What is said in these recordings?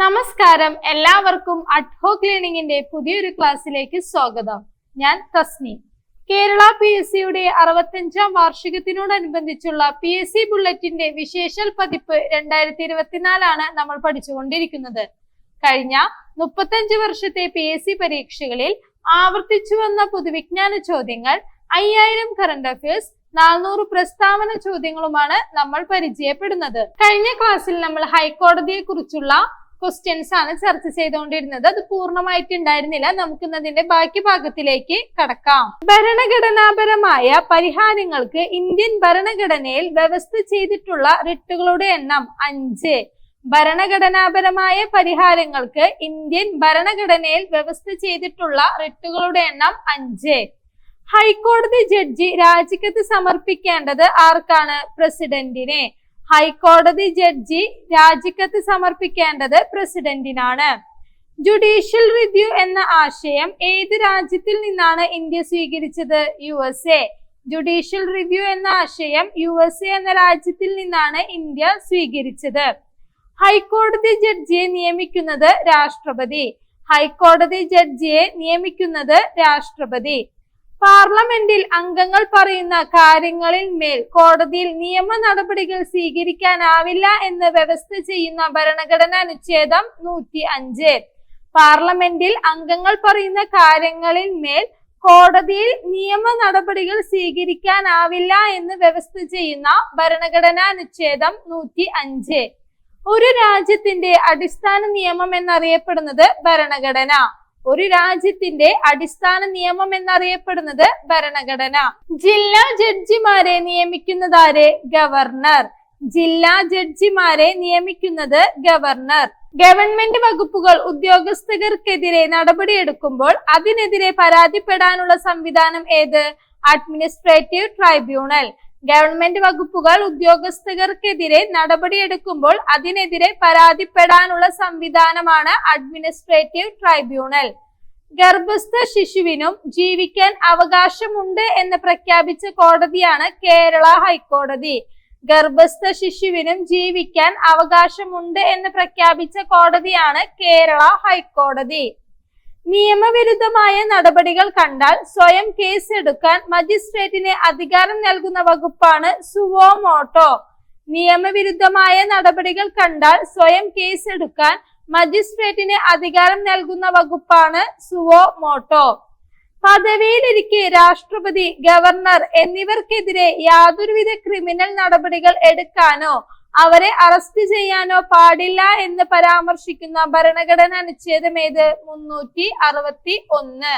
നമസ്കാരം, എല്ലാവർക്കും അഡ്ഹോക് ലേണിംഗിന്റെ പുതിയൊരു ക്ലാസ്സിലേക്ക് സ്വാഗതം. ഞാൻ തസ്നി. കേരള PSCയുടെ 65ാം വാർഷികത്തിനോടനുബന്ധിച്ചുള്ള PSC ബുള്ളറ്റിന്റെ വിശേഷൽ പതിപ്പ് 2024 നമ്മൾ പഠിച്ചുകൊണ്ടിരിക്കുന്നത്. കഴിഞ്ഞ 35 വർഷത്തെ PSC പരീക്ഷകളിൽ ആവർത്തിച്ചു വന്ന പൊതുവിജ്ഞാന ചോദ്യങ്ങൾ, 5000 കറന്റ് അഫയേഴ്സ്, 400 പ്രസ്താവന ചോദ്യങ്ങളുമാണ് നമ്മൾ പരിചയപ്പെടുന്നത്. കഴിഞ്ഞ ക്ലാസ്സിൽ നമ്മൾ ഹൈക്കോടതിയെ കുറിച്ചുള്ള ക്വസ്റ്റ്യൻസ് ആണ് ചർച്ച ചെയ്തുകൊണ്ടിരുന്നത്. അത് പൂർണ്ണമായിട്ടുണ്ടായിരുന്നില്ല. നമുക്ക് അതിന്റെ ബാക്കി ഭാഗത്തിലേക്ക് കടക്കാം. ഭരണഘടനാപരമായ പരിഹാരങ്ങൾക്ക് ഇന്ത്യൻ ഭരണഘടനയിൽ വ്യവസ്ഥ ചെയ്തിട്ടുള്ള റിട്ടുകളുടെ എണ്ണം 5. ഭരണഘടനാപരമായ പരിഹാരങ്ങൾക്ക് ഇന്ത്യൻ ഭരണഘടനയിൽ വ്യവസ്ഥ ചെയ്തിട്ടുള്ള റിട്ടുകളുടെ എണ്ണം 5. ഹൈക്കോടതി ജഡ്ജി രാജിക്കത്ത് സമർപ്പിക്കേണ്ടത് ആർക്കാണ്? പ്രസിഡന്റിനെ. ഹൈക്കോടതി ജഡ്ജി രാജിക്കത്ത് സമർപ്പിക്കേണ്ടത് പ്രസിഡന്റിനാണ്. ജുഡീഷ്യൽ റിവ്യൂ എന്ന ആശയം ഏത് രാജ്യത്തിൽ നിന്നാണ് ഇന്ത്യ സ്വീകരിച്ചത്? USA. ജുഡീഷ്യൽ റിവ്യൂ എന്ന ആശയം USA എന്ന രാജ്യത്തിൽ നിന്നാണ് ഇന്ത്യ സ്വീകരിച്ചത്. ഹൈക്കോടതി ജഡ്ജിയെ നിയമിക്കുന്നത് രാഷ്ട്രപതി. ഹൈക്കോടതി ജഡ്ജിയെ നിയമിക്കുന്നത് രാഷ്ട്രപതി. പാർലമെന്റിൽ അംഗങ്ങൾ പറയുന്ന കാര്യങ്ങളിൽ മേൽ കോടതിയിൽ നിയമ നടപടികൾ സ്വീകരിക്കാനാവില്ല എന്ന് വ്യവസ്ഥ ചെയ്യുന്ന ഭരണഘടനാ അനുച്ഛേദം 105. പാർലമെന്റിൽ അംഗങ്ങൾ പറയുന്ന കാര്യങ്ങളിൽ മേൽ കോടതിയിൽ നിയമ നടപടികൾ സ്വീകരിക്കാനാവില്ല എന്ന് വ്യവസ്ഥ ചെയ്യുന്ന ഭരണഘടനാ അനുച്ഛേദം 105. ഒരു രാജ്യത്തിന്റെ അടിസ്ഥാന നിയമം എന്നറിയപ്പെടുന്നത് ഭരണഘടന. ഒരു രാജ്യത്തിന്റെ അടിസ്ഥാന നിയമം എന്നറിയപ്പെടുന്നത് ഭരണഘടന. ജില്ലാ ജഡ്ജിമാരെ നിയമിക്കുന്നതാരെ? ഗവർണർ. ജില്ലാ ജഡ്ജിമാരെ നിയമിക്കുന്നത് ഗവർണർ. ഗവൺമെന്റ് വകുപ്പുകൾ ഉദ്യോഗസ്ഥർക്കെതിരെ നടപടിയെടുക്കുമ്പോൾ അതിനെതിരെ പരാതിപ്പെടാനുള്ള സംവിധാനം ഏത്? Administrative tribunal. ഗവൺമെന്റ് വകുപ്പുകൾ ഉദ്യോഗസ്ഥർക്കെതിരെ നടപടിയെടുക്കുമ്പോൾ അതിനെതിരെ പരാതിപ്പെടാനുള്ള സംവിധാനമാണ് അഡ്മിനിസ്ട്രേറ്റീവ് ട്രൈബ്യൂണൽ. ഗർഭസ്ഥ ശിശുവിനും ജീവിക്കാൻ അവകാശമുണ്ട് എന്ന് പ്രഖ്യാപിച്ച കോടതിയാണ് കേരള ഹൈക്കോടതി. ഗർഭസ്ഥ ശിശുവിനും ജീവിക്കാൻ അവകാശമുണ്ട് എന്ന് പ്രഖ്യാപിച്ച കോടതിയാണ് കേരള ഹൈക്കോടതി. നിയമവിരുദ്ധമായ നടപടികൾ കണ്ടാൽ സ്വയം കേസ് എടുക്കാൻ മജിസ്ട്രേറ്റിന് അധികാരം നൽകുന്ന വകുപ്പാണ് സുവോ മോട്ടോ. നിയമവിരുദ്ധമായ നടപടികൾ കണ്ടാൽ സ്വയം കേസ് എടുക്കാൻ മജിസ്ട്രേറ്റിന് അധികാരം നൽകുന്ന വകുപ്പാണ് സുവോ മോട്ടോ. പദവിയിലിരിക്കെ രാഷ്ട്രപതി, ഗവർണർ എന്നിവർക്കെതിരെ യാതൊരുവിധ ക്രിമിനൽ നടപടികൾ എടുക്കാനോ അവരെ അറസ്റ്റ് ചെയ്യാനോ പാടില്ല എന്ന് പരാമർശിക്കുന്ന ഭരണഘടനാ അനുച്ഛേദം ഏത്? 361.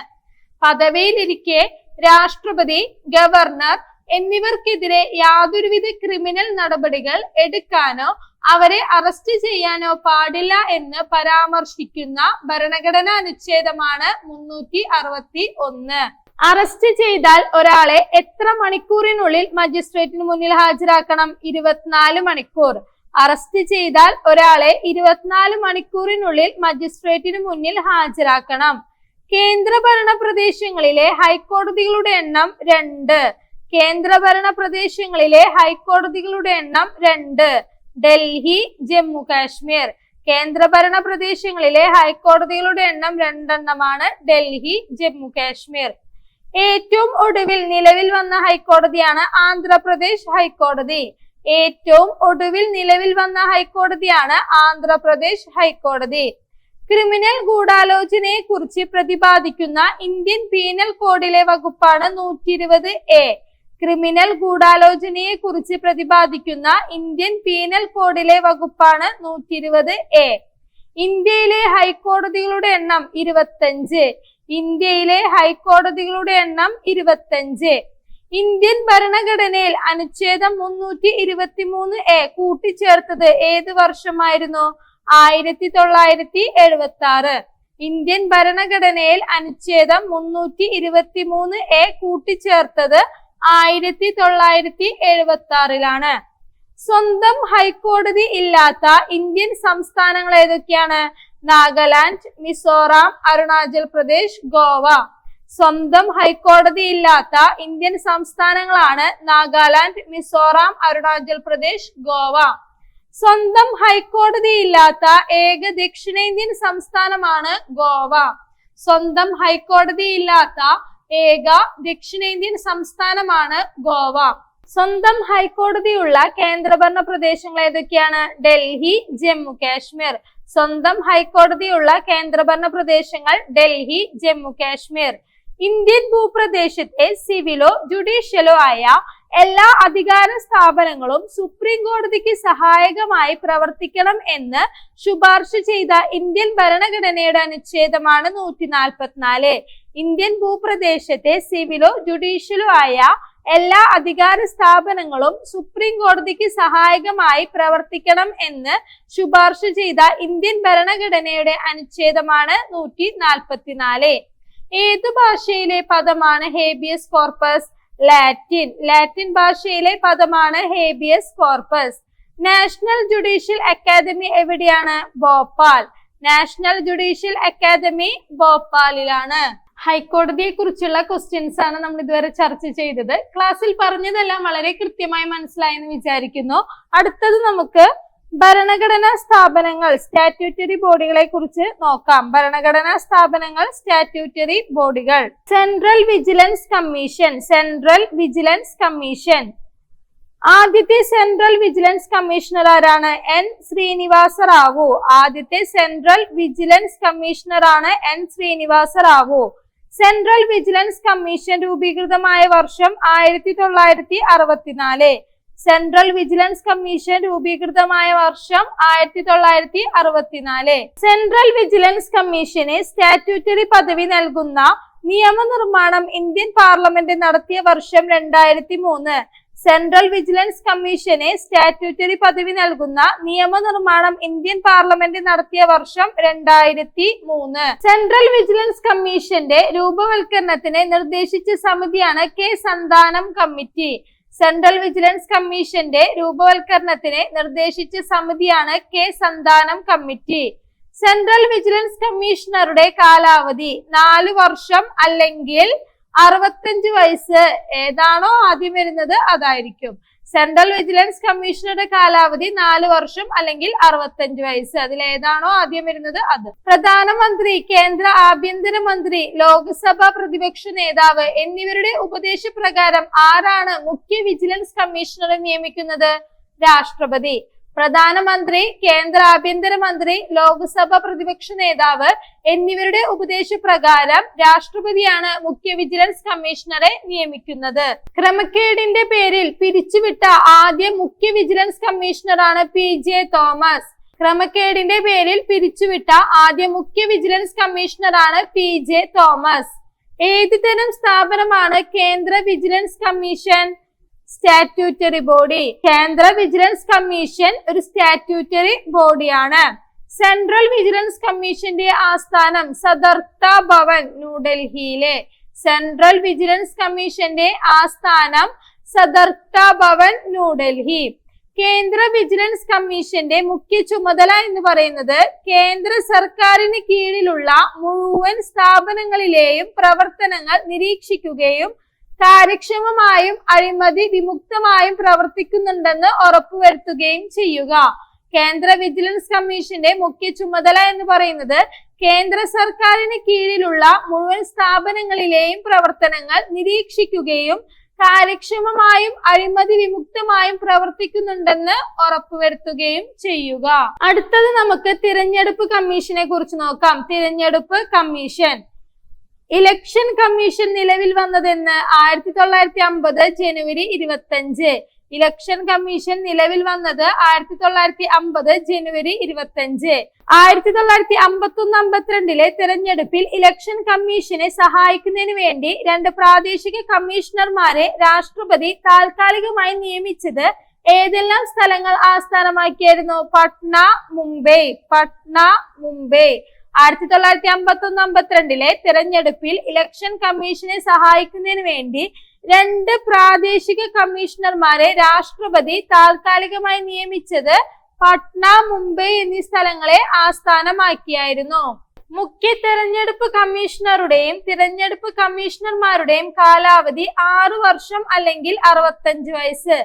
പദവിയിലിരിക്കെ രാഷ്ട്രപതി, ഗവർണർ എന്നിവർക്കെതിരെ യാതൊരുവിധ ക്രിമിനൽ നടപടികൾ എടുക്കാനോ അവരെ അറസ്റ്റ് ചെയ്യാനോ പാടില്ല എന്ന് പരാമർശിക്കുന്ന ഭരണഘടനാ അനുച്ഛേദമാണ് 361. അറസ്റ്റ് ചെയ്താൽ ഒരാളെ എത്ര മണിക്കൂറിനുള്ളിൽ മജിസ്ട്രേറ്റിന് മുന്നിൽ ഹാജരാക്കണം? 24 മണിക്കൂർ. അറസ്റ്റ് ചെയ്താൽ ഒരാളെ 24 മണിക്കൂറിനുള്ളിൽ മജിസ്ട്രേറ്റിന് മുന്നിൽ ഹാജരാക്കണം. കേന്ദ്രഭരണ പ്രദേശങ്ങളിലെ ഹൈക്കോടതികളുടെ എണ്ണം 2. കേന്ദ്രഭരണ പ്രദേശങ്ങളിലെ ഹൈക്കോടതികളുടെ എണ്ണം 2. ഡൽഹി, ജമ്മു കാശ്മീർ. കേന്ദ്രഭരണ പ്രദേശങ്ങളിലെ ഹൈക്കോടതികളുടെ എണ്ണം 2 ഡൽഹി, ജമ്മു കാശ്മീർ. ഏറ്റവും ഒടുവിൽ നിലവിൽ വന്ന ഹൈക്കോടതിയാണ് ആന്ധ്രാപ്രദേശ് ഹൈക്കോടതി. ഏറ്റവും ഒടുവിൽ നിലവിൽ വന്ന ഹൈക്കോടതിയാണ് ആന്ധ്രാപ്രദേശ് ഹൈക്കോടതി. ക്രിമിനൽ ഗൂഢാലോചനയെ കുറിച്ച് പ്രതിപാദിക്കുന്ന ഇന്ത്യൻ പീനൽ കോഡിലെ വകുപ്പാണ് 120A. ക്രിമിനൽ ഗൂഢാലോചനയെ കുറിച്ച് പ്രതിപാദിക്കുന്ന ഇന്ത്യൻ പീനൽ കോഡിലെ വകുപ്പാണ് 120A. ഇന്ത്യയിലെ ഹൈക്കോടതികളുടെ എണ്ണം 25. ഇന്ത്യയിലെ ഹൈക്കോടതികളുടെ എണ്ണം 25. ഇന്ത്യൻ ഭരണഘടനയിൽ അനുച്ഛേദം 323A കൂട്ടിച്ചേർത്തത് ഏത് വർഷമായിരുന്നു? 1976. ഇന്ത്യൻ ഭരണഘടനയിൽ അനുച്ഛേദം 323A കൂട്ടിച്ചേർത്തത് 1976. സ്വന്തം ഹൈക്കോടതി ഇല്ലാത്ത ഇന്ത്യൻ സംസ്ഥാനങ്ങൾ ഏതൊക്കെയാണ്? നാഗാലാൻഡ്, മിസോറാം, അരുണാചൽ പ്രദേശ്, ഗോവ. സ്വന്തം ഹൈക്കോടതി ഇല്ലാത്ത ഇന്ത്യൻ സംസ്ഥാനങ്ങളാണ് നാഗാലാൻഡ്, മിസോറാം, അരുണാചൽ പ്രദേശ്, ഗോവ. സ്വന്തം ഹൈക്കോടതി ഇല്ലാത്ത ഏക ദക്ഷിണേന്ത്യൻ സംസ്ഥാനമാണ് ഗോവ. സ്വന്തം ഹൈക്കോടതി ഇല്ലാത്ത ഏക ദക്ഷിണേന്ത്യൻ സംസ്ഥാനമാണ് ഗോവ. സ്വന്തം ഹൈക്കോടതിയുള്ള കേന്ദ്രഭരണ പ്രദേശങ്ങൾ ഏതൊക്കെയാണ്? ഡൽഹി, ജമ്മു കാശ്മീർ. സ്വന്തം ഹൈക്കോടതിയുള്ള കേന്ദ്രഭരണ പ്രദേശങ്ങൾ ഡൽഹി, ജമ്മു കാശ്മീർ. ഇന്ത്യൻ ഭൂപ്രദേശത്തെ സിവിലോ ജുഡീഷ്യലോ ആയ എല്ലാ അധികാര സ്ഥാപനങ്ങളും സുപ്രീം കോടതിക്ക് സഹായകമായി പ്രവർത്തിക്കണം എന്ന് ശുപാർശ ചെയ്ത ഇന്ത്യൻ ഭരണഘടനയുടെ അനുച്ഛേദമാണ് 144. ഇന്ത്യൻ ഭൂപ്രദേശത്തെ സിവിലോ ജുഡീഷ്യലോ ആയ എല്ലാ അധികാര സ്ഥാപനങ്ങളും സുപ്രീം കോടതിക്ക് സഹായകമായി പ്രവർത്തിക്കണം എന്ന് ശുപാർശ ചെയ്ത ഇന്ത്യൻ ഭരണഘടനയുടെ അനുച്ഛേദമാണ് 144. ഏതു ഭാഷയിലെ പദമാണ് ഹേബിയസ് കോർപ്പസ്? ലാറ്റിൻ. ലാറ്റിൻ ഭാഷയിലെ പദമാണ് habeas corpus. National judicial academy എവിടെയാണ്? ഭോപ്പാൽ. നാഷണൽ ജുഡീഷ്യൽ അക്കാദമി ഭോപ്പാലിലാണ്. ഹൈക്കോടതിയെ കുറിച്ചുള്ള ക്വസ്റ്റ്യൻസ് ആണ് നമ്മൾ ഇതുവരെ ചർച്ച ചെയ്തത്. ക്ലാസ്സിൽ പറഞ്ഞതെല്ലാം വളരെ കൃത്യമായി മനസ്സിലായെന്ന് വിചാരിക്കുന്നു. അടുത്തത് നമുക്ക് ഭരണഘടനാ സ്ഥാപനങ്ങൾ, സ്റ്റാറ്റ്യൂട്ടറി ബോഡികളെ കുറിച്ച് നോക്കാം. ഭരണഘടനാ സ്ഥാപനങ്ങൾ, സ്റ്റാറ്റ്യൂട്ടറി ബോഡികൾ. Central vigilance commission. Central vigilance commission. ആദ്യത്തെ സെൻട്രൽ വിജിലൻസ് കമ്മീഷണർ ആരാണ്? എൻ ശ്രീനിവാസ റാവു. ആദ്യത്തെ സെൻട്രൽ വിജിലൻസ് കമ്മീഷണർ ആണ് N Srinivasa Rao. Central vigilance commission രൂപീകൃതമായ വർഷം 1964. സെൻട്രൽ വിജിലൻസ് കമ്മീഷൻ രൂപീകൃതമായ വർഷം 1964. സെൻട്രൽ വിജിലൻസ് കമ്മീഷന് സ്റ്റാറ്റ്യൂട്ടറി പദവി നൽകുന്ന നിയമനിർമ്മാണം ഇന്ത്യൻ പാർലമെന്റ് നടത്തിയ വർഷം 2003. സെൻട്രൽ വിജിലൻസ് കമ്മീഷന് സ്റ്റാറ്റ്യൂട്ടറി പദവി നൽകുന്ന നിയമനിർമ്മാണം ഇന്ത്യൻ പാർലമെന്റ് നടത്തിയ വർഷം 2003. സെൻട്രൽ വിജിലൻസ് കമ്മീഷന്റെ രൂപവൽക്കരണത്തിന് നിർദ്ദേശിച്ച സമിതിയാണ് കെ സന്താനം കമ്മിറ്റി. സെൻട്രൽ വിജിലൻസ് കമ്മീഷന്റെ രൂപവൽക്കരണത്തിന് നിർദ്ദേശിച്ച സമിതിയാണ് കെ സന്താനം കമ്മിറ്റി. സെൻട്രൽ വിജിലൻസ് കമ്മീഷണറുടെ കാലാവധി 4 വർഷം അല്ലെങ്കിൽ 65 വയസ്സ്. ഏതാണോ ആദ്യം വരുന്നത് അതായിരിക്കും. സെൻട്രൽ വിജിലൻസ് കമ്മീഷണറുടെ കാലാവധി 4 വർഷം അല്ലെങ്കിൽ 65 വയസ്സ്. അതിൽ ഏതാണോ ആദ്യം വരുന്നത് അത്. പ്രധാനമന്ത്രി, കേന്ദ്ര ആഭ്യന്തരമന്ത്രി, ലോക്സഭ പ്രതിപക്ഷ നേതാവ് എന്നിവരുടെ ഉപദേശപ്രകാരം ആരാണ് മുഖ്യ വിജിലൻസ് കമ്മീഷണറെ നിയമിക്കുന്നത്? രാഷ്ട്രപതി. പ്രധാനമന്ത്രി, കേന്ദ്ര ആഭ്യന്തരമന്ത്രി, ലോക്സഭ പ്രതിപക്ഷ നേതാവ് എന്നിവരുടെ ഉപദേശപ്രകാരം രാഷ്ട്രപതിയാണ് മുഖ്യ വിജിലൻസ് കമ്മീഷണറെ നിയമിക്കുന്നത്. ക്രമക്കേടിന്റെ പേരിൽ പിരിച്ചുവിട്ട ആദ്യ മുഖ്യ വിജിലൻസ് കമ്മീഷണറാണ് PJ തോമസ്. ക്രമക്കേടിന്റെ പേരിൽ പിരിച്ചുവിട്ട ആദ്യ മുഖ്യ വിജിലൻസ് കമ്മീഷണറാണ് PJ തോമസ്. ഏത് തരം സ്ഥാപനമാണ് കേന്ദ്ര വിജിലൻസ് കമ്മീഷൻ? Statutory body. കേന്ദ്ര വിജിലൻസ് കമ്മീഷൻ ഒരു സ്റ്റാറ്റ്യൂട്ടറി ബോഡിയാണ്. സെൻട്രൽ വിജിലൻസ് കമ്മീഷന്റെ ആസ്ഥാനം സദർത്ത ഭവൻ, ന്യൂഡൽഹിയിലെ. സെൻട്രൽ വിജിലൻസ് കമ്മീഷന്റെ ആസ്ഥാനം സദർത്ത ഭവൻ, ന്യൂഡൽഹി. കേന്ദ്ര വിജിലൻസ് കമ്മീഷന്റെ മുഖ്യ ചുമതല എന്ന് പറയുന്നത് കേന്ദ്ര സർക്കാരിന് കീഴിലുള്ള മുഴുവൻ സ്ഥാപനങ്ങളിലെയും പ്രവർത്തനങ്ങൾ നിരീക്ഷിക്കുകയും കാര്യക്ഷമമായും അഴിമതി വിമുക്തമായും പ്രവർത്തിക്കുന്നുണ്ടെന്ന് ഉറപ്പുവരുത്തുകയും ചെയ്യുക. കേന്ദ്ര വിജിലൻസ് കമ്മീഷന്റെ മുഖ്യ ചുമതല എന്ന് പറയുന്നത് കേന്ദ്ര സർക്കാരിന് കീഴിലുള്ള മുഴുവൻ സ്ഥാപനങ്ങളിലെയും പ്രവർത്തനങ്ങൾ നിരീക്ഷിക്കുകയും കാര്യക്ഷമമായും അഴിമതി വിമുക്തമായും പ്രവർത്തിക്കുന്നുണ്ടെന്ന് ഉറപ്പുവരുത്തുകയും ചെയ്യുക. അടുത്തത് നമുക്ക് തിരഞ്ഞെടുപ്പ് കമ്മീഷനെ കുറിച്ച് നോക്കാം. തിരഞ്ഞെടുപ്പ് കമ്മീഷൻ. ഇലക്ഷൻ കമ്മീഷൻ നിലവിൽ വന്നതെന്ന് 1950 ജനുവരി 25. ഇലക്ഷൻ കമ്മീഷൻ നിലവിൽ വന്നത് 1950 ജനുവരി 25. 1951-52 തിരഞ്ഞെടുപ്പിൽ ഇലക്ഷൻ കമ്മീഷനെ സഹായിക്കുന്നതിന് വേണ്ടി 2 പ്രാദേശിക കമ്മീഷണർമാരെ രാഷ്ട്രപതി താൽക്കാലികമായി നിയമിച്ചത് ഏതെല്ലാം സ്ഥലങ്ങൾ ആസ്ഥാനമാക്കിയായിരുന്നു? പട്ന, മുംബൈ. പട്ന, മുംബൈ. 1951-52 തിരഞ്ഞെടുപ്പിൽ ഇലക്ഷൻ കമ്മീഷനെ സഹായിക്കുന്നതിന് വേണ്ടി 2 പ്രാദേശിക കമ്മീഷണർമാരെ രാഷ്ട്രപതി താൽക്കാലികമായി നിയമിച്ചത് പട്ന, മുംബൈ എന്നീ സ്ഥലങ്ങളെ ആസ്ഥാനമാക്കിയായിരുന്നു. മുഖ്യ തെരഞ്ഞെടുപ്പ് കമ്മീഷണറുടെയും തിരഞ്ഞെടുപ്പ് കമ്മീഷണർമാരുടെയും കാലാവധി 6 വർഷം അല്ലെങ്കിൽ 65 വയസ്സ്.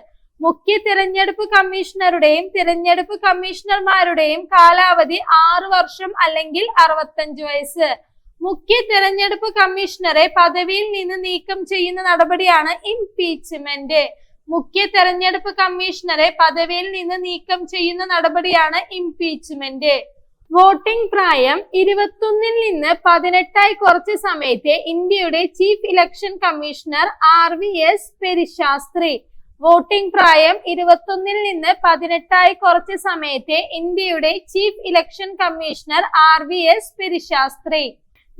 മുഖ്യ തിരഞ്ഞെടുപ്പ് കമ്മീഷണറുടെയും തിരഞ്ഞെടുപ്പ് കമ്മീഷണർമാരുടെയും കാലാവധി 6 വർഷം അല്ലെങ്കിൽ 65 വയസ്സ്. മുഖ്യ തിരഞ്ഞെടുപ്പ് കമ്മീഷണറെ പദവിയിൽ നിന്ന് നീക്കം ചെയ്യുന്ന നടപടിയാണ് ഇംപീച്ച്മെന്റ്. മുഖ്യ തെരഞ്ഞെടുപ്പ് കമ്മീഷണറെ പദവിയിൽ നിന്ന് നീക്കം ചെയ്യുന്ന നടപടിയാണ് ഇംപീച്ച്മെന്റ്. വോട്ടിംഗ് പ്രായം 21 നിന്ന് 18 കുറച്ച സമയത്തെ ഇന്ത്യയുടെ chief election commissioner RVS Peri Sastri. Voting പ്രായം 21 നിന്ന് 18 കുറച്ച സമയത്തെ ഇന്ത്യയുടെ chief election commissioner RVS Peri Sastri.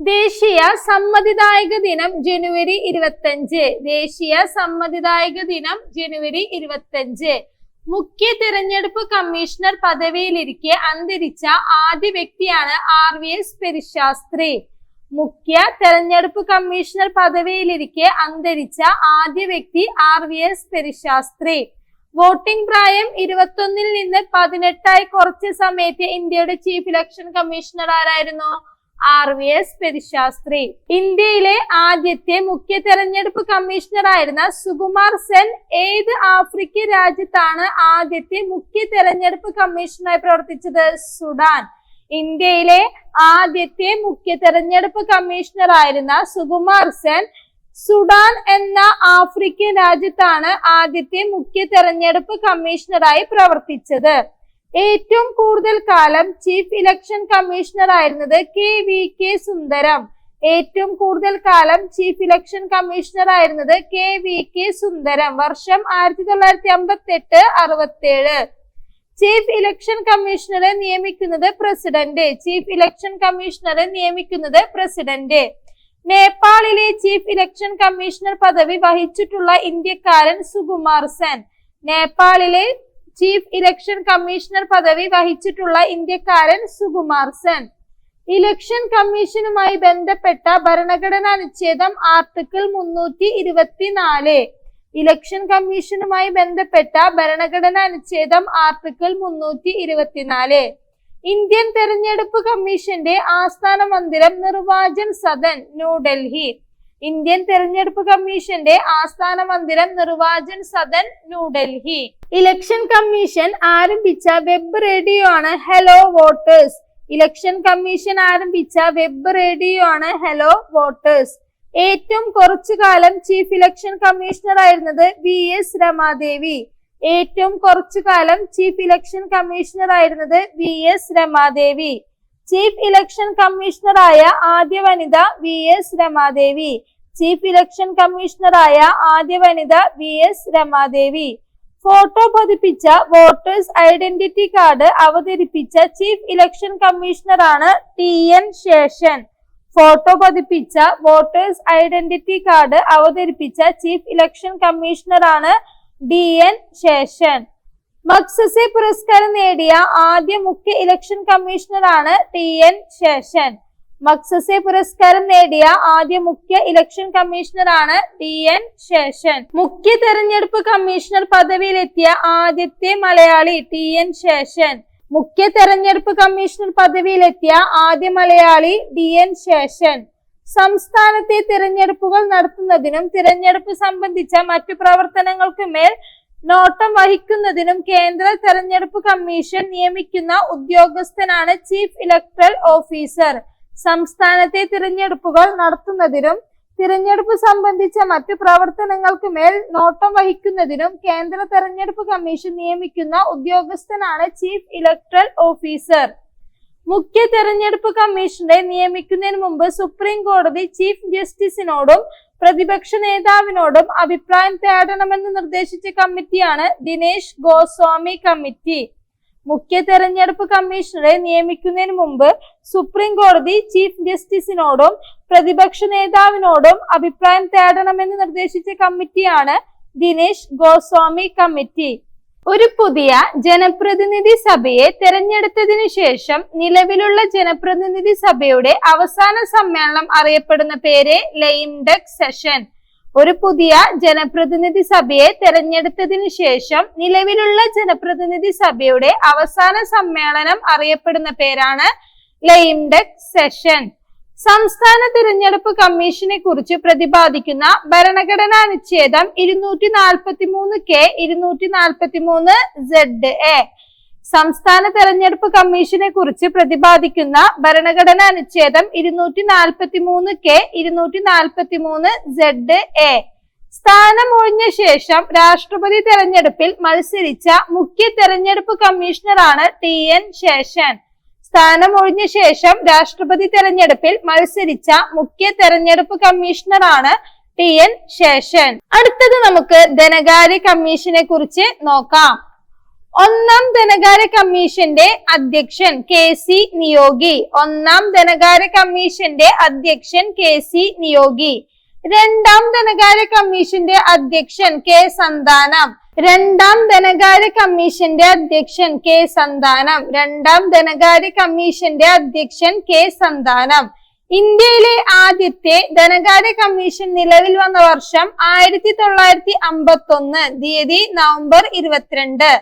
ദേശീയ സമ്മതിദായക ദിനം ജനുവരി 25. ദേശീയ സമ്മതിദായക ദിനം ജനുവരി 25. മുഖ്യ തിരഞ്ഞെടുപ്പ് കമ്മീഷണർ പദവിയിലിരിക്കെ അന്തരിച്ച ആദ്യ വ്യക്തിയാണ് RVS പെരിശാസ്ത്രി. മുഖ്യ തെരഞ്ഞെടുപ്പ് കമ്മീഷണർ പദവിയിലിരിക്കെ അന്തരിച്ച ആദ്യ വ്യക്തി RVS പെരിശാസ്ത്രി. വോട്ടിംഗ് പ്രായം 21 നിന്ന് 18 കുറച്ച സമയത്ത് ഇന്ത്യയുടെ ചീഫ് ഇലക്ഷൻ കമ്മീഷണർ ആരായിരുന്നു? RVS പെരിശാസ്ത്രി. ഇന്ത്യയിലെ ആദ്യത്തെ മുഖ്യ തെരഞ്ഞെടുപ്പ് കമ്മീഷണർ ആയിരുന്ന സുകുമാർ സെൻ ഏത് ആഫ്രിക്കൻ രാജ്യത്താണ് ആദ്യത്തെ മുഖ്യ തെരഞ്ഞെടുപ്പ് കമ്മീഷണറായി പ്രവർത്തിച്ചത്? സുഡാൻ. ഇന്ത്യയിലെ ആദ്യത്തെ മുഖ്യ തെരഞ്ഞെടുപ്പ് കമ്മീഷണർ ആയിരുന്ന സുകുമാർ സെൻ സുഡാൻ എന്ന ആഫ്രിക്കൻ രാജ്യത്താണ് ആദ്യത്തെ മുഖ്യ തെരഞ്ഞെടുപ്പ് കമ്മീഷണറായി പ്രവർത്തിച്ചത്. ഏറ്റവും കൂടുതൽ കാലം ചീഫ് ഇലക്ഷൻ കമ്മീഷണർ ആയിരുന്നത് KVK സുന്ദരം. ഏറ്റവും കൂടുതൽ കാലം ചീഫ് ഇലക്ഷൻ കമ്മീഷണർ ആയിരുന്നത് KVK സുന്ദരം. വർഷം 1958-67. ചീഫ് ഇലക്ഷൻ കമ്മീഷണറെ നിയമിക്കുന്നത് പ്രസിഡന്റ്. ചീഫ് ഇലക്ഷൻ കമ്മീഷണറെ നിയമിക്കുന്നത് പ്രസിഡന്റ്. നേപ്പാളിലെ ചീഫ് ഇലക്ഷൻ കമ്മീഷണർ പദവി വഹിച്ചിട്ടുള്ള ഇന്ത്യക്കാരൻ സുകുമാർ സെൻ. നേപ്പാളിലെ ചീഫ് ഇലക്ഷൻ കമ്മീഷണർ പദവി വഹിച്ചിട്ടുള്ള ഇന്ത്യക്കാരൻ സുകുമാർ സെൻ. ഇലക്ഷൻ കമ്മീഷനുമായി ബന്ധപ്പെട്ട ഭരണഘടനാ അനുച്ഛേദം ആർട്ടിക്കിൾ 324. ഇലക്ഷൻ കമ്മീഷനുമായി ബന്ധപ്പെട്ട ഭരണഘടനാ അനുച്ഛേദം ആർട്ടിക്കിൾ 324. ഇന്ത്യൻ തെരഞ്ഞെടുപ്പ് കമ്മീഷന്റെ ആസ്ഥാന മന്ദിരം നിർവാചൻ സദൻ, ന്യൂഡൽഹി. ഇന്ത്യൻ തെരഞ്ഞെടുപ്പ് കമ്മീഷന്റെ ആസ്ഥാന മന്ദിരം നിർവാചൻ സദൻ, ന്യൂഡൽഹി. ഇലക്ഷൻ കമ്മീഷൻ ആരംഭിച്ച വെബ് റേഡിയോ ആണ് ഹലോ വോട്ടേഴ്സ്. ഇലക്ഷൻ കമ്മീഷൻ ആരംഭിച്ച വെബ് റേഡിയോ ആണ് ഹലോ വോട്ടേഴ്സ്. ഏറ്റവും കുറച്ചു കാലം ചീഫ് ഇലക്ഷൻ കമ്മീഷണർ ആയിരുന്നത് VS രമാദേവി. ഏറ്റവും കുറച്ചു കാലം ചീഫ് ഇലക്ഷൻ കമ്മീഷണർ ആയിരുന്നത് VS രമാദേവി. ചീഫ് ഇലക്ഷൻ കമ്മീഷണറായ ആദ്യ വനിത VS രമാദേവി. ചീഫ് ഇലക്ഷൻ കമ്മീഷണറായ ആദ്യ വനിത VS രമാദേവി. ഫോട്ടോ പതിപ്പിച്ച വോട്ടേഴ്സ് ഐഡന്റിറ്റി കാർഡ് അവതരിപ്പിച്ച ചീഫ് ഇലക്ഷൻ കമ്മീഷണറാണ് TN ശേഷൻ. ഫോട്ടോ പതിപ്പിച്ച വോട്ടേഴ്സ് ഐഡന്റിറ്റി കാർഡ് അവതരിപ്പിച്ച ചീഫ് ഇലക്ഷൻ കമ്മീഷണറാണ് DN ശേഷൻ. മക്സസെ പുരസ്കാരം നേടിയ ആദ്യ മുഖ്യ ഇലക്ഷൻ കമ്മീഷണറാണ് TN ശേഷൻ. മക്സസെ പുരസ്കാരം നേടിയ ആദ്യ മുഖ്യ ഇലക്ഷൻ കമ്മീഷണറാണ് TN ശേഷൻ. മുഖ്യ തെരഞ്ഞെടുപ്പ് കമ്മീഷണർ പദവിയിലെത്തിയ ആദ്യത്തെ മലയാളി TN ശേഷൻ. മുഖ്യ തെരഞ്ഞെടുപ്പ് കമ്മീഷണർ പദവിയിലെത്തിയ ആദ്യ മലയാളി DN ശേഷൻ. സംസ്ഥാനത്തെ തിരഞ്ഞെടുപ്പുകൾ നടത്തുന്നതിനും തിരഞ്ഞെടുപ്പ് സംബന്ധിച്ച മറ്റു പ്രവർത്തനങ്ങൾക്ക് മേൽ നോട്ടം വഹിക്കുന്നതിനും കേന്ദ്ര തെരഞ്ഞെടുപ്പ് കമ്മീഷൻ നിയമിക്കുന്ന ഉദ്യോഗസ്ഥനാണ് ചീഫ് ഇലക്ടറൽ ഓഫീസർ. സംസ്ഥാനത്തെ തിരഞ്ഞെടുപ്പുകൾ നടത്തുന്നതിനും തിരഞ്ഞെടുപ്പ് സംബന്ധിച്ച മറ്റു പ്രവർത്തനങ്ങൾക്ക് മേൽ നോട്ടം വഹിക്കുന്നതിനും കേന്ദ്ര തെരഞ്ഞെടുപ്പ് കമ്മീഷൻ നിയമിക്കുന്ന ഉദ്യോഗസ്ഥനാണ് ചീഫ് ഇലക്ടറൽ ഓഫീസർ. മുഖ്യ തെരഞ്ഞെടുപ്പ് കമ്മീഷനെ നിയമിക്കുന്നതിന് മുമ്പ് സുപ്രീം കോടതി ചീഫ് ജസ്റ്റിസിനോടും പ്രതിപക്ഷ നേതാവിനോടും അഭിപ്രായം തേടണമെന്ന് നിർദ്ദേശിച്ച കമ്മിറ്റിയാണ് ദിനേശ് ഗോസ്വാമി കമ്മിറ്റി. മുഖ്യ തെരഞ്ഞെടുപ്പ് കമ്മീഷണറെ നിയമിക്കുന്നതിന് മുമ്പ് സുപ്രീം കോടതി ചീഫ് ജസ്റ്റിസിനോടും പ്രതിപക്ഷ നേതാവിനോടും അഭിപ്രായം തേടണമെന്ന് നിർദ്ദേശിച്ച കമ്മിറ്റിയാണ് ദിനേശ് ഗോസ്വാമി കമ്മിറ്റി. ഒരു പുതിയ ജനപ്രതിനിധി സഭയെ തെരഞ്ഞെടുത്തതിനു ശേഷം നിലവിലുള്ള ജനപ്രതിനിധി സഭയുടെ അവസാന സമ്മേളനം അറിയപ്പെടുന്ന പേര് ലെയിം ഡക്ക് സെഷൻ. ഒരു പുതിയ ജനപ്രതിനിധി സഭയെ തെരഞ്ഞെടുത്തതിനു ശേഷം നിലവിലുള്ള ജനപ്രതിനിധി സഭയുടെ അവസാന സമ്മേളനം അറിയപ്പെടുന്ന പേരാണ് ലെയിം ഡക്ക് സെഷൻ. സംസ്ഥാന തിരഞ്ഞെടുപ്പ് കമ്മീഷനെ കുറിച്ച് പ്രതിപാദിക്കുന്ന ഭരണഘടനാ അനുച്ഛേദം 243K 243ZA. സംസ്ഥാന തെരഞ്ഞെടുപ്പ് കമ്മീഷനെ കുറിച്ച് പ്രതിപാദിക്കുന്ന ഭരണഘടനാ അനുച്ഛേദം 243K 243ZA. സ്ഥാനമൊഴിഞ്ഞ ശേഷം രാഷ്ട്രപതി തെരഞ്ഞെടുപ്പിൽ മത്സരിച്ച മുഖ്യ തെരഞ്ഞെടുപ്പ് കമ്മീഷണറാണ് TN ശേഷൻ. സ്ഥാനമൊഴിഞ്ഞ ശേഷം രാഷ്ട്രപതി തെരഞ്ഞെടുപ്പിൽ മത്സരിച്ച മുഖ്യ തെരഞ്ഞെടുപ്പ് കമ്മീഷണറാണ് TN ശേഷൻ. അടുത്തത് നമുക്ക് ധനകാര്യ കമ്മീഷനെ കുറിച്ച് നോക്കാം. ഒന്നാം ധനകാര്യ കമ്മീഷന്റെ അധ്യക്ഷൻ KC നിയോഗി. ഒന്നാം ധനകാര്യ കമ്മീഷന്റെ അധ്യക്ഷൻ KC നിയോഗി. രണ്ടാം ധനകാര്യ കമ്മീഷന്റെ അധ്യക്ഷൻ K സന്താനം. രണ്ടാം ധനകാര്യ കമ്മീഷന്റെ അധ്യക്ഷൻ K സന്താനം. രണ്ടാം ധനകാര്യ കമ്മീഷന്റെ അധ്യക്ഷൻ K സന്താനം. ഇന്ത്യയിലെ ആദ്യത്തെ ധനകാര്യ കമ്മീഷൻ നിലവിൽ വന്ന വർഷം 1951. തീയതി നവംബർ 22.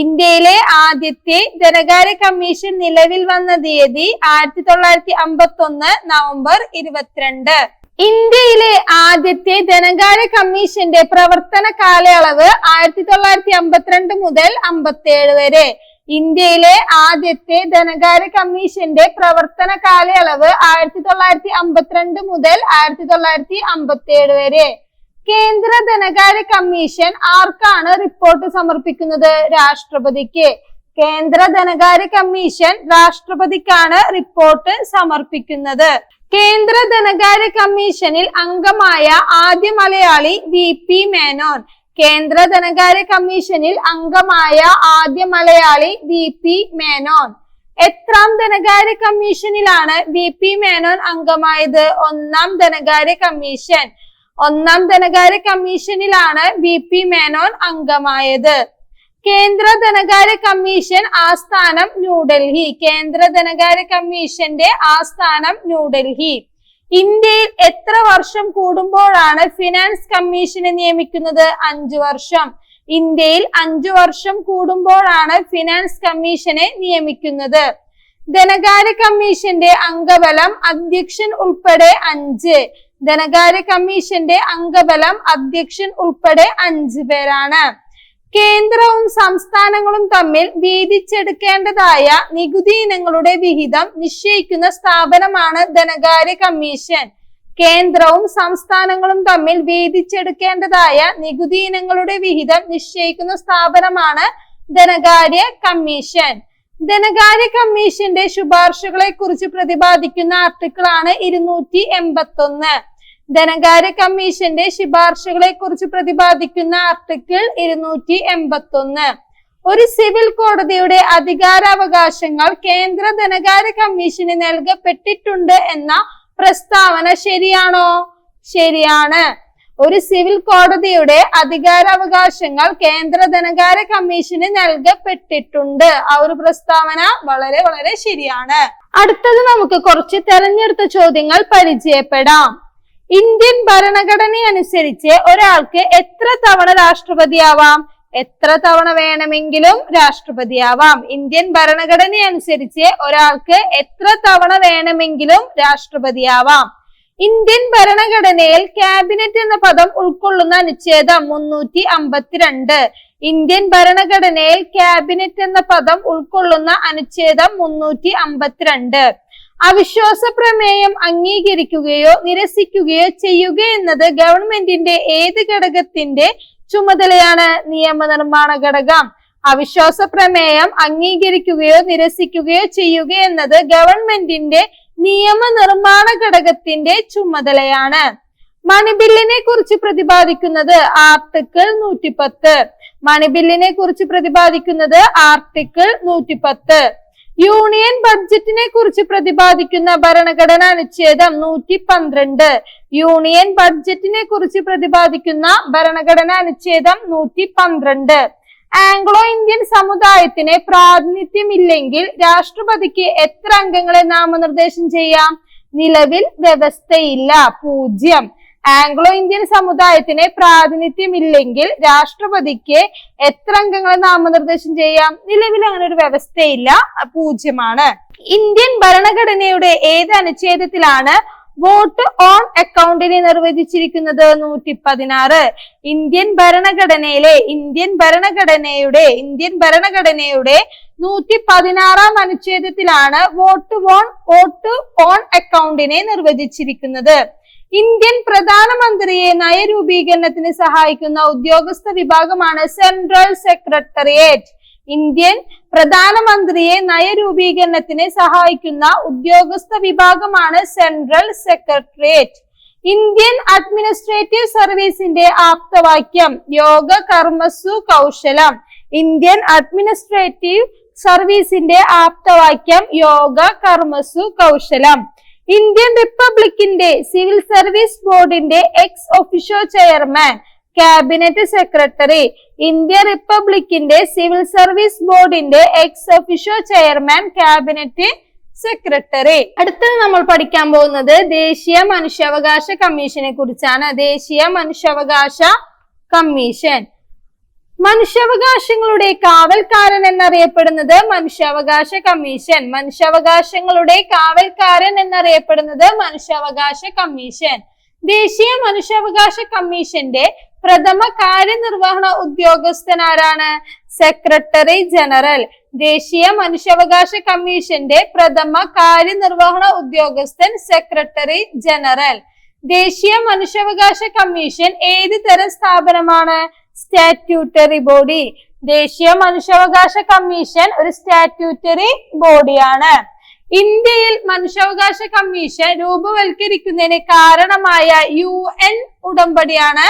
ഇന്ത്യയിലെ ആദ്യത്തെ ധനകാര്യ കമ്മീഷൻ നിലവിൽ വന്ന തീയതി 1951 നവംബർ 22. ഇന്ത്യയിലെ ആദ്യത്തെ ധനകാര്യ കമ്മീഷന്റെ പ്രവർത്തന കാലയളവ് 1952 മുതൽ 57 വരെ. ഇന്ത്യയിലെ ആദ്യത്തെ ധനകാര്യ കമ്മീഷന്റെ പ്രവർത്തന കാലയളവ് 1952 മുതൽ 1957 വരെ. കേന്ദ്ര ധനകാര്യ കമ്മീഷൻ ആർക്കാണ് റിപ്പോർട്ട് സമർപ്പിക്കുന്നത്? രാഷ്ട്രപതിക്ക്. കേന്ദ്ര ധനകാര്യ കമ്മീഷൻ രാഷ്ട്രപതിക്കാണ് റിപ്പോർട്ട് സമർപ്പിക്കുന്നത്. കേന്ദ്ര ധനകാര്യ കമ്മീഷനിൽ അംഗമായ ആദ്യ മലയാളി VP മേനോൻ. കേന്ദ്ര ധനകാര്യ കമ്മീഷനിൽ അംഗമായ ആദ്യ മലയാളി VP മേനോൻ. എത്രാം ധനകാര്യ കമ്മീഷനിലാണ് VP മേനോൻ അംഗമായത്? ഒന്നാം ധനകാര്യ കമ്മീഷൻ. ഒന്നാം ധനകാര്യ കമ്മീഷനിലാണ് VP മേനോൻ അംഗമായത്. കേന്ദ്ര ധനകാര്യ കമ്മീഷൻ ആസ്ഥാനം ന്യൂഡൽഹി. കേന്ദ്ര ധനകാര്യ കമ്മീഷന്റെ ആസ്ഥാനം ന്യൂഡൽഹി. ഇന്ത്യയിൽ എത്ര വർഷം കൂടുമ്പോഴാണ് ഫിനാൻസ് കമ്മീഷനെ നിയമിക്കുന്നത്? 5 വർഷം. ഇന്ത്യയിൽ 5 വർഷം കൂടുമ്പോഴാണ് ഫിനാൻസ് കമ്മീഷനെ നിയമിക്കുന്നത്. ധനകാര്യ കമ്മീഷന്റെ അംഗബലം അധ്യക്ഷൻ ഉൾപ്പെടെ 5. ധനകാര്യ കമ്മീഷന്റെ അംഗബലം അധ്യക്ഷൻ ഉൾപ്പെടെ 5 പേരാണ്. കേന്ദ്രവും സംസ്ഥാനങ്ങളും തമ്മിൽ വീതിച്ചെടുക്കേണ്ടതായ നികുതി ഇനങ്ങളുടെ വിഹിതം നിശ്ചയിക്കുന്ന സ്ഥാപനമാണ് ധനകാര്യ കമ്മീഷൻ. കേന്ദ്രവും സംസ്ഥാനങ്ങളും തമ്മിൽ വീതിച്ചെടുക്കേണ്ടതായ നികുതി ഇനങ്ങളുടെ വിഹിതം നിശ്ചയിക്കുന്ന സ്ഥാപനമാണ് ധനകാര്യ കമ്മീഷൻ. ധനകാര്യ കമ്മീഷന്റെ ശുപാർശകളെ കുറിച്ച് പ്രതിപാദിക്കുന്ന ആർട്ടിക്കിളാണ് 281. ധനകാര്യ കമ്മീഷന്റെ ശുപാർശകളെ കുറിച്ച് പ്രതിപാദിക്കുന്ന ആർട്ടിക്കിൾ 281. ഒരു സിവിൽ കോടതിയുടെ അധികാരാവകാശങ്ങൾ കേന്ദ്ര ധനകാര്യ കമ്മീഷന് നൽകപ്പെട്ടിട്ടുണ്ട് എന്ന പ്രസ്താവന ശരിയാണോ? ശരിയാണ്. ഒരു സിവിൽ കോടതിയുടെ അധികാരാവകാശങ്ങൾ കേന്ദ്ര ധനകാര്യ കമ്മീഷന് നൽകപ്പെട്ടിട്ടുണ്ട്. ആ ഒരു പ്രസ്താവന വളരെ വളരെ ശരിയാണ്. അടുത്തത് നമുക്ക് കുറച്ച് തെരഞ്ഞെടുത്ത ചോദ്യങ്ങൾ പരിചയപ്പെടാം. ഇന്ത്യൻ ഭരണഘടന അനുസരിച്ച് ഒരാൾക്ക് എത്ര തവണ രാഷ്ട്രപതിയാവാം? എത്ര തവണ വേണമെങ്കിലും രാഷ്ട്രപതിയാവാം. ഇന്ത്യൻ ഭരണഘടന അനുസരിച്ച് ഒരാൾക്ക് എത്ര തവണ വേണമെങ്കിലും രാഷ്ട്രപതിയാവാം. ഇന്ത്യൻ ഭരണഘടനയിൽ ക്യാബിനറ്റ് എന്ന പദം ഉൾക്കൊള്ളുന്ന അനുച്ഛേദം 352. ഇന്ത്യൻ ഭരണഘടനയിൽ ക്യാബിനറ്റ് എന്ന പദം ഉൾക്കൊള്ളുന്ന അനുച്ഛേദം 352. അവിശ്വാസ പ്രമേയം അംഗീകരിക്കുകയോ നിരസിക്കുകയോ ചെയ്യുക എന്നത് ഗവൺമെന്റിന്റെ ഏത് ഘടകത്തിന്റെ ചുമതലയാണ്? നിയമനിർമ്മാണ ഘടകം. അവിശ്വാസ പ്രമേയം അംഗീകരിക്കുകയോ നിരസിക്കുകയോ ചെയ്യുക എന്നത് ഗവൺമെന്റിന്റെ നിയമനിർമ്മാണ ഘടകത്തിന്റെ ചുമതലയാണ്. മണിബില്ലിനെ കുറിച്ച് പ്രതിപാദിക്കുന്നത് ആർട്ടിക്കിൾ 110. മണിബില്ലിനെ കുറിച്ച് പ്രതിപാദിക്കുന്നത് ആർട്ടിക്കിൾ 110. യൂണിയൻ ബഡ്ജറ്റിനെ കുറിച്ച് പ്രതിപാദിക്കുന്ന ഭരണഘടനാ അനുച്ഛേദം 112. യൂണിയൻ ബഡ്ജറ്റിനെ കുറിച്ച് പ്രതിപാദിക്കുന്ന ഭരണഘടനാ അനുച്ഛേദം 112. ആംഗ്ലോ ഇന്ത്യൻ സമുദായത്തിന് പ്രാതിനിധ്യമില്ലെങ്കിൽ രാഷ്ട്രപതിക്ക് എത്ര അംഗങ്ങളെ നാമനിർദ്ദേശം ചെയ്യാം? നിലവിൽ വ്യവസ്ഥയില്ല, 0. ആംഗ്ലോ ഇന്ത്യൻ സമുദായത്തിന് പ്രാതിനിധ്യമില്ലെങ്കിൽ രാഷ്ട്രപതിക്ക് എത്ര അംഗങ്ങളെ നാമനിർദ്ദേശം ചെയ്യാം? നിലവിൽ അങ്ങനെ ഒരു വ്യവസ്ഥയില്ല, 0. ഇന്ത്യൻ ഭരണഘടനയുടെ ഏത് അനുച്ഛേദത്തിലാണ് വോട്ട് ഓൺ അക്കൗണ്ടിനെ നിർവചിച്ചിരിക്കുന്നത്? 116. ഇന്ത്യൻ ഭരണഘടനയുടെ 116-ാം അനുച്ഛേദത്തിലാണ് വോട്ട് ഓൺ അക്കൗണ്ടിനെ നിർവചിച്ചിരിക്കുന്നത്. ഇന്ത്യൻ പ്രധാനമന്ത്രിയെ നയരൂപീകരണത്തിന് സഹായിക്കുന്ന ഉദ്യോഗസ്ഥ വിഭാഗമാണ് സെൻട്രൽ സെക്രട്ടേറിയറ്റ്. ഇന്ത്യൻ പ്രധാനമന്ത്രിയെ നയരൂപീകരണത്തിന് സഹായിക്കുന്ന ഉദ്യോഗസ്ഥ വിഭാഗമാണ് സെൻട്രൽ സെക്രട്ടേറിയറ്റ്. ഇന്ത്യൻ അഡ്മിനിസ്ട്രേറ്റീവ് സർവീസിന്റെ ആപ്തവാക്യം യോഗ കർമ്മസു കൗശലം. ഇന്ത്യൻ അഡ്മിനിസ്ട്രേറ്റീവ് സർവീസിന്റെ ആപ്തവാക്യം യോഗ കർമ്മസു കൗശലം. ഇന്ത്യൻ റിപ്പബ്ലിക്കിന്റെ സിവിൽ സർവീസ് ബോർഡിന്റെ ex officio chairman cabinet secretary. Indian റിപ്പബ്ലിക്കിന്റെ സിവിൽ സർവീസ് ബോർഡിന്റെ ex officio chairman cabinet secretary. അടുത്തത് നമ്മൾ പഠിക്കാൻ പോകുന്നത് ദേശീയ മനുഷ്യാവകാശ കമ്മീഷനെ കുറിച്ചാണ്. ദേശീയ മനുഷ്യാവകാശ കമ്മീഷൻ മനുഷ്യാവകാശങ്ങളുടെ കാവൽക്കാരൻ എന്നറിയപ്പെടുന്നത് മനുഷ്യാവകാശ കമ്മീഷൻ. മനുഷ്യാവകാശങ്ങളുടെ കാവൽക്കാരൻ എന്നറിയപ്പെടുന്നത് മനുഷ്യാവകാശ കമ്മീഷൻ. ദേശീയ മനുഷ്യാവകാശ കമ്മീഷന്റെ പ്രഥമ കാര്യനിർവഹണ ഉദ്യോഗസ്ഥൻ ആരാണ്? Secretary general. ദേശീയ മനുഷ്യാവകാശ കമ്മീഷന്റെ പ്രഥമ കാര്യനിർവഹണ ഉദ്യോഗസ്ഥൻ സെക്രട്ടറി ജനറൽ. ദേശീയ മനുഷ്യാവകാശ കമ്മീഷൻ ഏത് തരം സ്ഥാപനമാണ്? Statutory body. ദേശീയ മനുഷ്യാവകാശ കമ്മീഷൻ ഒരു സ്റ്റാറ്റ്യൂട്ടറി ബോഡിയാണ്. ഇന്ത്യയിൽ മനുഷ്യാവകാശ കമ്മീഷൻ രൂപവൽക്കരിക്കുന്നതിന് കാരണമായ UN ഉടമ്പടിയാണ്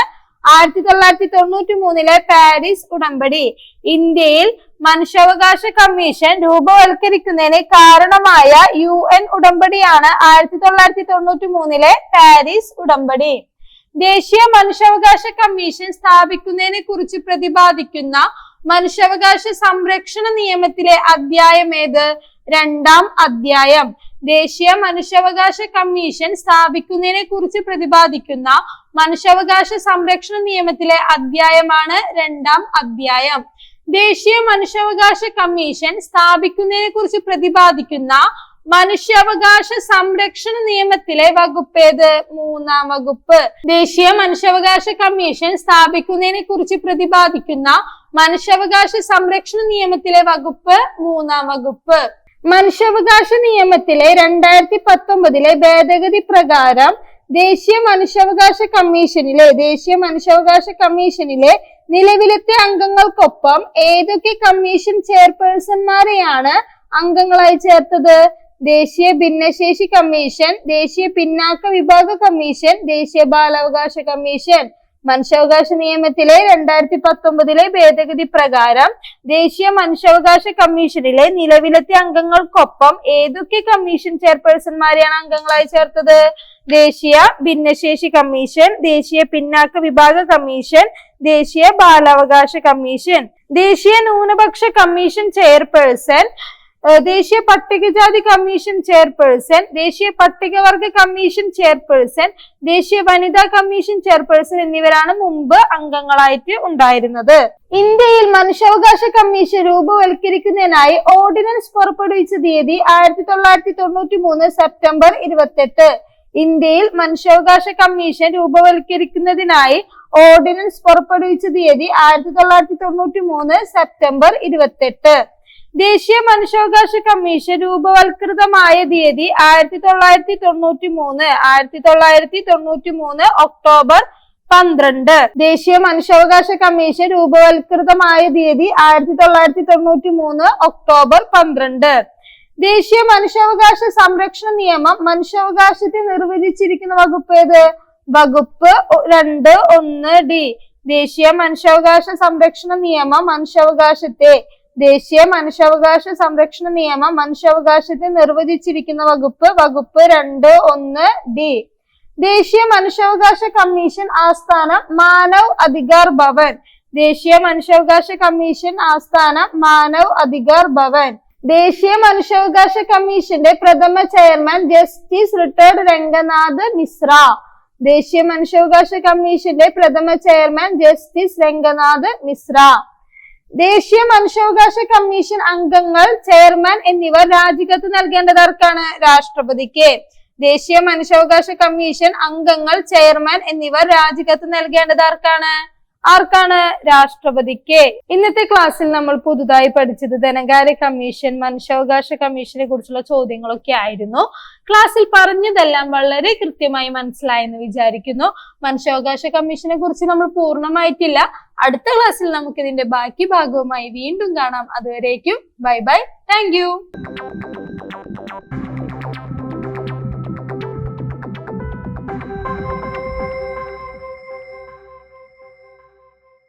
1993 പാരീസ് ഉടമ്പടി. ഇന്ത്യയിൽ മനുഷ്യാവകാശ കമ്മീഷൻ രൂപവൽക്കരിക്കുന്നതിന് കാരണമായ UN ഉടമ്പടിയാണ് 1993 പാരീസ് ഉടമ്പടി. ദേശീയ മനുഷ്യാവകാശ കമ്മീഷൻ സ്ഥാപിക്കുന്നതിനെ കുറിച്ച് പ്രതിപാദിക്കുന്ന മനുഷ്യാവകാശ സംരക്ഷണ നിയമത്തിലെ അധ്യായം ഏത്? 2-ാം അധ്യായം. ദേശീയ മനുഷ്യാവകാശ കമ്മീഷൻ സ്ഥാപിക്കുന്നതിനെ കുറിച്ച് പ്രതിപാദിക്കുന്ന മനുഷ്യാവകാശ സംരക്ഷണ നിയമത്തിലെ അധ്യായമാണ് 2-ാം അധ്യായം. ദേശീയ മനുഷ്യാവകാശ കമ്മീഷൻ സ്ഥാപിക്കുന്നതിനെ കുറിച്ച് പ്രതിപാദിക്കുന്ന മനുഷ്യാവകാശ സംരക്ഷണ നിയമത്തിലെ വകുപ്പ് ഏത്? 3-ാം വകുപ്പ്. ദേശീയ മനുഷ്യാവകാശ കമ്മീഷൻ സ്ഥാപിക്കുന്നതിനെ കുറിച്ച് പ്രതിപാദിക്കുന്ന മനുഷ്യാവകാശ സംരക്ഷണ നിയമത്തിലെ വകുപ്പ് 3-ാം വകുപ്പ്. മനുഷ്യാവകാശ നിയമത്തിലെ 2019 ഭേദഗതി പ്രകാരം ദേശീയ മനുഷ്യാവകാശ കമ്മീഷനിലെ നിലവിലത്തെ അംഗങ്ങൾക്കൊപ്പം ഏതൊക്കെ കമ്മീഷൻ ചെയർപേഴ്സൺമാരെയാണ് അംഗങ്ങളായി ചേർത്തത്? ദേശീയ ഭിന്നശേഷി കമ്മീഷൻ, ദേശീയ പിന്നാക്ക വിഭാഗ കമ്മീഷൻ, ദേശീയ ബാലാവകാശ കമ്മീഷൻ. മനുഷ്യാവകാശ നിയമത്തിലെ 2019 ഭേദഗതി പ്രകാരം ദേശീയ മനുഷ്യാവകാശ കമ്മീഷനിലെ നിലവിലത്തെ അംഗങ്ങൾക്കൊപ്പം ഏതൊക്കെ കമ്മീഷൻ ചെയർപേഴ്സൺമാരെയാണ് അംഗങ്ങളായി ചേർത്തത്? ദേശീയ ഭിന്നശേഷി കമ്മീഷൻ, ദേശീയ പിന്നാക്ക വിഭാഗ കമ്മീഷൻ, ദേശീയ ബാലാവകാശ കമ്മീഷൻ. ദേശീയ ന്യൂനപക്ഷ കമ്മീഷൻ ചെയർപേഴ്സൺ, ദേശീയ പട്ടികജാതി കമ്മീഷൻ ചെയർപേഴ്സൺ, ദേശീയ പട്ടികവർഗ കമ്മീഷൻ ചെയർപേഴ്സൺ, ദേശീയ വനിതാ കമ്മീഷൻ ചെയർപേഴ്സൺ എന്നിവരാണ് മുമ്പ് അംഗങ്ങളായിട്ട് ഉണ്ടായിരുന്നത്. ഇന്ത്യയിൽ മനുഷ്യാവകാശ കമ്മീഷൻ രൂപവൽക്കരിക്കുന്നതിനായി ഓർഡിനൻസ് പുറപ്പെടുവിച്ച തീയതി 1993 സെപ്റ്റംബർ 28. ഇന്ത്യയിൽ മനുഷ്യാവകാശ കമ്മീഷൻ രൂപവൽക്കരിക്കുന്നതിനായി ഓർഡിനൻസ് പുറപ്പെടുവിച്ച തീയതി 1993 സെപ്റ്റംബർ 28. ദേശീയ മനുഷ്യാവകാശ കമ്മീഷൻ രൂപവൽകൃതമായ തീയതി 1993 ഒക്ടോബർ 12. ദേശീയ മനുഷ്യാവകാശ കമ്മീഷൻ രൂപവൽകൃതമായ തീയതി 1993 ഒക്ടോബർ 12. ദേശീയ മനുഷ്യാവകാശ സംരക്ഷണ നിയമം മനുഷ്യാവകാശത്തെ നിർവചിച്ചിരിക്കുന്ന വകുപ്പ് ഏത്? വകുപ്പ് 2(1)(d). ദേശീയ മനുഷ്യാവകാശ സംരക്ഷണ നിയമം ദേശീയ മനുഷ്യാവകാശ സംരക്ഷണ നിയമം മനുഷ്യാവകാശത്തെ നിർവചിച്ചിരിക്കുന്ന വകുപ്പ് 2(1)(d). ദേശീയ മനുഷ്യാവകാശ കമ്മീഷൻ ആസ്ഥാനം മാനവ് അധികാർ ഭവൻ. ദേശീയ മനുഷ്യാവകാശ കമ്മീഷൻ ആസ്ഥാനം മാനവ് അധികാർ ഭവൻ. ദേശീയ മനുഷ്യാവകാശ കമ്മീഷന്റെ പ്രഥമ chairman justice retired Ranganath Mishra. ദേശീയ മനുഷ്യാവകാശ കമ്മീഷന്റെ പ്രഥമ ചെയർമാൻ ജസ്റ്റിസ് രംഗനാഥ് മിശ്ര. ദേശീയ മനുഷ്യാവകാശ കമ്മീഷൻ അംഗങ്ങൾ, ചെയർമാൻ എന്നിവർ രാജിക്കത്ത് നൽകേണ്ടത് ആർക്കാണ്? രാഷ്ട്രപതിക്ക്. ദേശീയ മനുഷ്യാവകാശ കമ്മീഷൻ അംഗങ്ങൾ, ചെയർമാൻ എന്നിവർ രാജിക്കത്ത് നൽകേണ്ടത് ആർക്കാണ്? രാഷ്ട്രപതിക്ക്. ഇന്നത്തെ ക്ലാസ്സിൽ നമ്മൾ പുതുതായി പഠിച്ചത് ധനകാര്യ കമ്മീഷൻ, മനുഷ്യാവകാശ കമ്മീഷനെ കുറിച്ചുള്ള ചോദ്യങ്ങളൊക്കെ ആയിരുന്നു. ക്ലാസ്സിൽ പറഞ്ഞതെല്ലാം വളരെ കൃത്യമായി മനസ്സിലായെന്ന് വിചാരിക്കുന്നു. മനുഷ്യാവകാശ കമ്മീഷനെ കുറിച്ച് നമ്മൾ പൂർണ്ണമായിട്ടില്ല. അടുത്ത ക്ലാസ്സിൽ നമുക്ക് ഇതിന്റെ ബാക്കി ഭാഗവുമായി വീണ്ടും കാണാം. അതുവരേക്കും ബൈ ബൈ. Thank you.